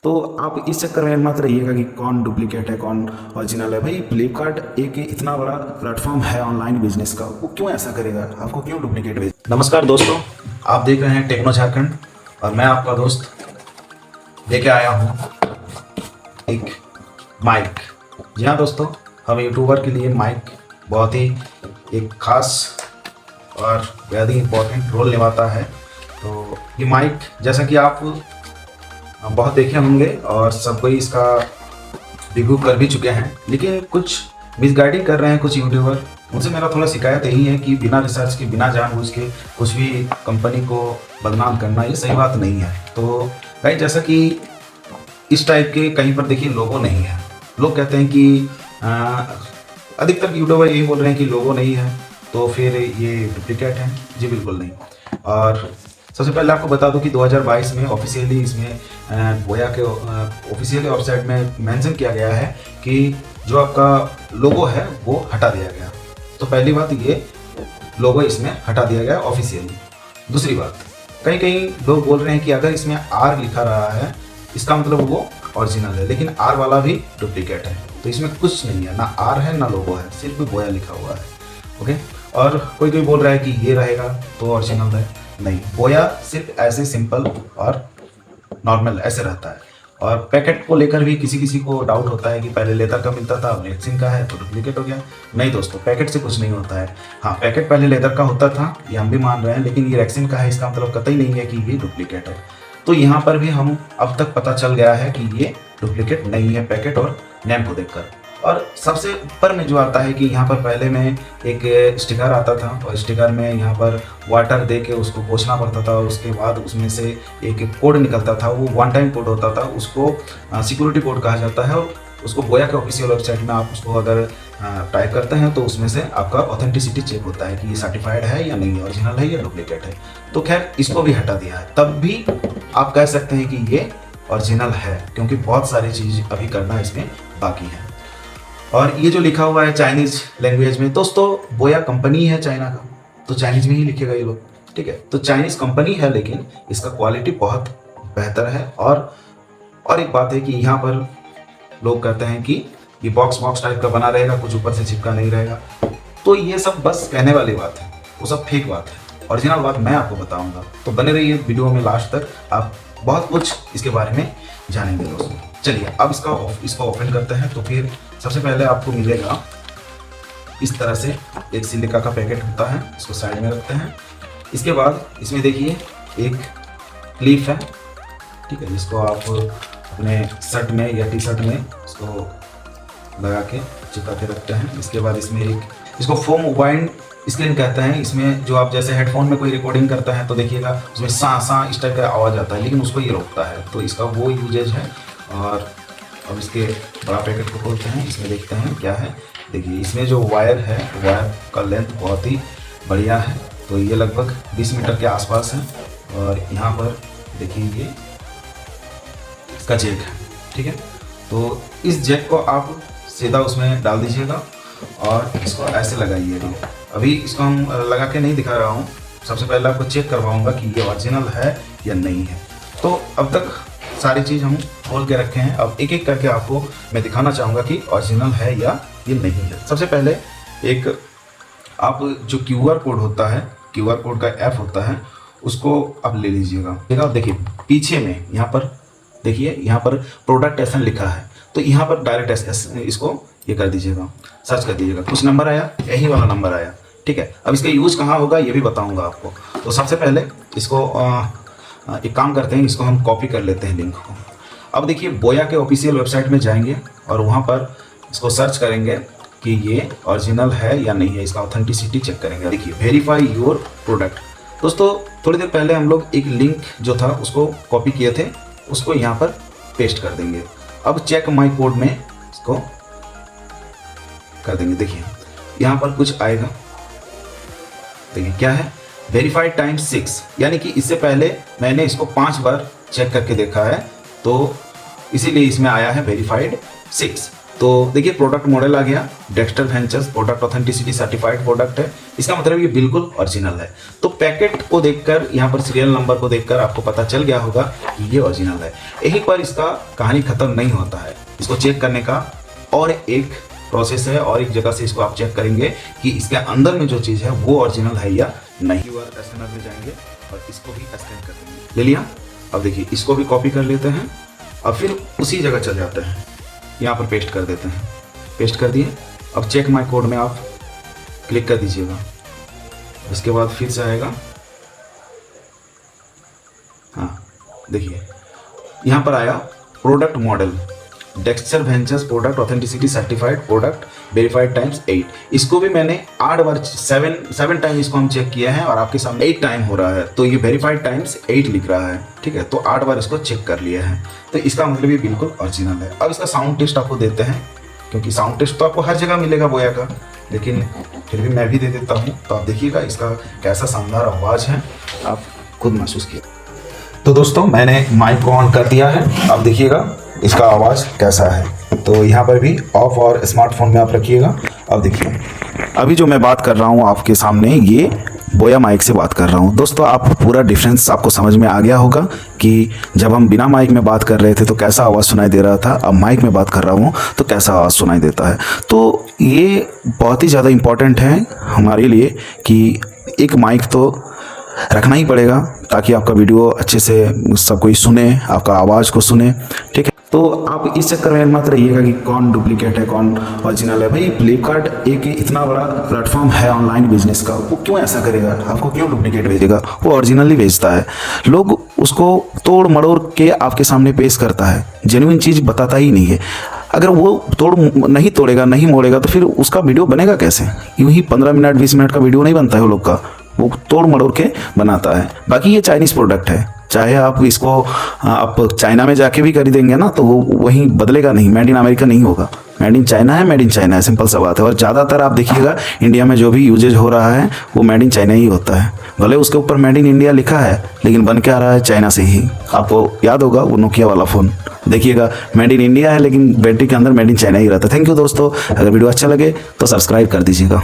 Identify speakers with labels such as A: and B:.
A: तो आप इस चक्कर में मत रहिएगा कि कौन डुप्लीकेट है कौन ओरिजिनल है। भाई फ्लिपकार्ट एक इतना बड़ा प्लेटफॉर्म है ऑनलाइन बिजनेस का, वो क्यों ऐसा करेगा, आपको क्यों डुप्लीकेट भेज। नमस्कार दोस्तों, आप देख रहे हैं टेक्नो झारखंड और मैं आपका दोस्त लेके आया हूँ एक माइक। जी हाँ दोस्तों, हम यूट्यूबर के लिए माइक बहुत ही एक खास और बेहद ही इम्पोर्टेंट रोल निभाता है। तो ये माइक जैसा कि आप बहुत देखे होंगे और सब कोई इसका रिव्यू कर भी चुके हैं, लेकिन कुछ मिसगाइडिंग कर रहे हैं कुछ यूट्यूबर। उनसे मेरा थोड़ा शिकायत यही है कि बिना रिसर्च के, बिना जानबूझ के कुछ भी कंपनी को बदनाम करना ये सही बात नहीं है। तो भाई जैसा कि इस टाइप के कहीं पर देखिए लोगो नहीं है, लोग कहते हैं कि अधिकतर यूट्यूबर यही बोल रहे हैं कि लोगो नहीं है तो फिर ये डुप्लीकेट है। जी बिल्कुल नहीं। और सबसे पहले आपको बता दूं कि 2022 में ऑफिशियली इसमें बोया के ऑफिशियल वेबसाइट में मेंशन किया गया है कि जो आपका लोगो है वो हटा दिया गया। तो पहली बात ये लोगो इसमें हटा दिया गया ऑफिशियली। दूसरी बात, कहीं कहीं लोग बोल रहे हैं कि अगर इसमें आर लिखा रहा है इसका मतलब वो ओरिजिनल है, लेकिन आर वाला भी डुप्लीकेट है। तो इसमें कुछ नहीं है, ना आर है ना लोगो है, सिर्फ बोया लिखा हुआ है। ओके। और कोई कोई बोल रहा है कि ये रहेगा तो ओरिजिनल है, नहीं, बोया सिर्फ ऐसे सिंपल और नॉर्मल ऐसे रहता है। और पैकेट को लेकर भी किसी किसी को डाउट होता है कि पहले लेदर का मिलता था अब रेक्सिन का है तो डुप्लीकेट हो गया। नहीं दोस्तों, पैकेट से कुछ नहीं होता है। हाँ, पैकेट पहले लेदर का होता था, ये हम भी मान रहे हैं, लेकिन ये रेक्सिन का है इसका मतलब कतई नहीं है कि ये डुप्लीकेट है। तो यहाँ पर भी हम अब तक पता चल गया है कि ये डुप्लीकेट नहीं है पैकेट और नेम को देखकर। और सबसे ऊपर में जो आता है कि यहाँ पर पहले में एक स्टिकर आता था और स्टिकर में यहाँ पर वाटर दे के उसको पोंछना पड़ता था। उसके बाद उसमें से एक कोड निकलता था, वो वन टाइम कोड होता था, उसको सिक्योरिटी कोड कहा जाता है। और उसको बोया के ऑफिशियल वेबसाइट में आप उसको अगर टाइप करते हैं तो उसमें से आपका ऑथेंटिसिटी चेक होता है कि ये सर्टिफाइड है या नहीं, ओरिजिनल है या डुप्लीकेट है। तो खैर इसको भी हटा दिया है, तब भी आप कह सकते हैं कि ये ओरिजिनल है, क्योंकि बहुत सारी चीज़ अभी करना इसमें बाकी है। और ये जो लिखा हुआ है चाइनीज लैंग्वेज में, दोस्तों बोया कंपनी है चाइना का, तो चाइनीज में ही लिखेगा ये लोग, ठीक है। तो चाइनीज कंपनी है लेकिन इसका क्वालिटी बहुत बेहतर है। और एक बात है कि यहाँ पर लोग कहते हैं कि ये बॉक्स बॉक्स टाइप का बना रहेगा, कुछ ऊपर से चिपका नहीं रहेगा। तो ये सब बस कहने वाली बात है, वो सब फेक बात है। ओरिजिनल बात मैं आपको बताऊंगा, तो बने रहिए वीडियो में लास्ट तक, आप बहुत कुछ इसके बारे में जानेंगे दोस्तों। चलिए अब इसको ओपन करते हैं। तो फिर सबसे पहले आपको मिलेगा इस तरह से एक सिलिका का पैकेट होता है, इसको साइड में रखते हैं। इसके बाद इसमें देखिए एक क्लिप है, ठीक है, जिसको आप अपने शर्ट में या टी शर्ट में इसको लगा के चिपका के रखते हैं। इसके बाद इसमें इसको फोम वाइंड स्क्रीन कहते हैं। इसमें जो आप जैसे हेडफोन में कोई रिकॉर्डिंग करता है तो देखिएगा उसमें सा सा इस टाइप का आवाज़ आता है, लेकिन उसको ये रोकता है, तो इसका वो यूजेज है। और अब इसके बड़ा पैकेट को खोलते हैं, इसमें देखते हैं क्या है। देखिए इसमें जो वायर है, वायर का लेंथ बहुत ही बढ़िया है, तो ये लगभग 20 मीटर के आसपास है। और यहाँ पर देखिए ये इसका जैक है, ठीक है। तो इस जैक को आप सीधा उसमें डाल दीजिएगा और इसको ऐसे लगाइएगा। अभी इसको हम लगा के नहीं दिखा रहा हूँ, सबसे पहले आपको चेक करवाऊँगा कि ये ओरिजिनल है या नहीं है। तो अब तक सारी चीज़ हम खोल के रखे हैं, अब एक एक करके आपको मैं दिखाना चाहूँगा कि ओरिजिनल है या ये नहीं है। सबसे पहले एक आप जो QR कोड होता है, QR कोड का ऐप होता है, उसको आप ले लीजिएगा। देखिए पीछे में यहाँ पर देखिए, यहाँ पर प्रोडक्ट एसन लिखा है, तो यहाँ पर डायरेक्ट इसको ये कर दीजिएगा, सर्च कर दीजिएगा। कुछ नंबर आया, यही वाला नंबर आया, ठीक है। अब इसका यूज कहाँ होगा ये भी बताऊँगा आपको। तो सबसे पहले इसको एक काम करते हैं, इसको हम कॉपी कर लेते हैं लिंक को। अब देखिए बोया के ऑफिशियल वेबसाइट में जाएंगे और वहाँ पर इसको सर्च करेंगे कि ये ओरिजिनल है या नहीं है, इसका ऑथेंटिसिटी चेक करेंगे। देखिए वेरीफाई योर प्रोडक्ट। दोस्तों थोड़ी देर पहले हम लोग एक लिंक जो था उसको कॉपी किए थे, उसको यहाँ पर पेस्ट कर देंगे। अब चेक माई कोड में इसको कर देंगे। देखिए यहाँ पर कुछ आएगा, देखिए क्या है, वेरीफाइड टाइम्स 6, यानी कि इससे पहले मैंने इसको 5 बार चेक करके देखा है, तो इसीलिए इसमें आया है वेरीफाइड 6। तो देखिए प्रोडक्ट मॉडल आ गया, Dexter ventures product authenticity certified product है। इसका मतलब ये बिल्कुल ओरिजिनल है। तो पैकेट को देखकर, यहाँ पर सीरियल नंबर को देखकर आपको पता चल गया होगा कि ये ओरिजिनल है। यहीं पर इसका कहानी खत्म नहीं होता है। इसको चेक करने का और एक प्रोसेस है, और एक जगह से इसको आप चेक करेंगे कि इसके अंदर में जो चीज़ है वो ओरिजिनल है या नहीं। QR स्कैनर में जाएंगे और इसको भी स्कैन कर देंगे। ले लिया। अब देखिए इसको भी कॉपी कर लेते हैं और फिर उसी जगह चल जाते हैं, यहाँ पर पेस्ट कर देते हैं। पेस्ट कर दिए। अब चेक माय कोड में आप क्लिक कर दीजिएगा। इसके बाद फिर से आएगा, हाँ देखिए यहाँ पर आया product model Dexter ventures product authenticity certified product verified times 8। इसको भी मैंने 8 बार 7 टाइम इसको हम चेक किया है और आपके सामने 8 टाइम हो रहा है। तो ये वेरीफाइड टाइम्स 8 लिख रहा है, ठीक है। तो 8 बार इसको चेक कर लिया है, तो इसका मतलब ये बिल्कुल ओरिजिनल है। अब इसका साउंड टेस्ट आपको देते हैं, क्योंकि साउंड टेस्ट तो आपको हर जगह मिलेगा बोया का, लेकिन फिर भी मैं भी दे देता हूँ। तो आप देखिएगा इसका कैसा शानदार आवाज़ है, आप खुद महसूस किए। तो दोस्तों मैंने माइक को ऑन कर दिया है, अब देखिएगा इसका आवाज़ कैसा है। तो यहाँ पर भी ऑफ और स्मार्टफोन में आप रखिएगा। अब देखिए अभी जो मैं बात कर रहा हूँ आपके सामने, ये बोया माइक से बात कर रहा हूँ। दोस्तों आप पूरा डिफरेंस आपको समझ में आ गया होगा कि जब हम बिना माइक में बात कर रहे थे तो कैसा आवाज़ सुनाई दे रहा था, अब माइक में बात कर रहा हूँ तो कैसा आवाज़ सुनाई देता है। तो ये बहुत ही ज़्यादा इम्पॉर्टेंट है हमारे लिए कि एक माइक तो रखना ही पड़ेगा, ताकि आपका वीडियो अच्छे से सब कोई सुने, आपका आवाज़ को सुने, ठीक है। तो आप इस चक्कर में मत रहिएगा कि कौन डुप्लीकेट है कौन ओरिजिनल है। भाई फ्लिपकार्ट एक इतना बड़ा प्लेटफॉर्म है ऑनलाइन बिजनेस का, वो क्यों ऐसा करेगा, आपको क्यों डुप्लीकेट भेजेगा, वो ओरिजिनली भेजता है। लोग उसको तोड़ मड़ोड़ के आपके सामने पेश करता है, जेन्युइन चीज़ बताता ही नहीं है। अगर वो नहीं तोड़ेगा नहीं मोड़ेगा तो फिर उसका वीडियो बनेगा कैसे। यूँ ही 15 मिनट 20 मिनट का वीडियो नहीं बनता है वो लोग का, वो तोड़ मड़ोड़ के बनाता है। बाकी ये चाइनीज़ प्रोडक्ट है, चाहे आप इसको आप चाइना में जाके भी खरीदेंगे ना तो वो वहीं बदलेगा नहीं, मेड इन अमेरिका नहीं होगा। मेड इन चाइना है, मेड इन चाइना है, सिंपल सा बात है। और ज़्यादातर आप देखिएगा इंडिया में जो भी यूजेज हो रहा है वो मेड इन चाइना ही होता है। भले उसके ऊपर मेड इन इंडिया लिखा है, लेकिन बन के आ रहा है चाइना से ही। आपको याद होगा वो नोकिया वाला फ़ोन, देखिएगा मेड इन इंडिया है लेकिन बैटरी के अंदर मेड इन चाइना ही रहता है। थैंक यू दोस्तों, अगर वीडियो अच्छा लगे तो सब्सक्राइब कर दीजिएगा।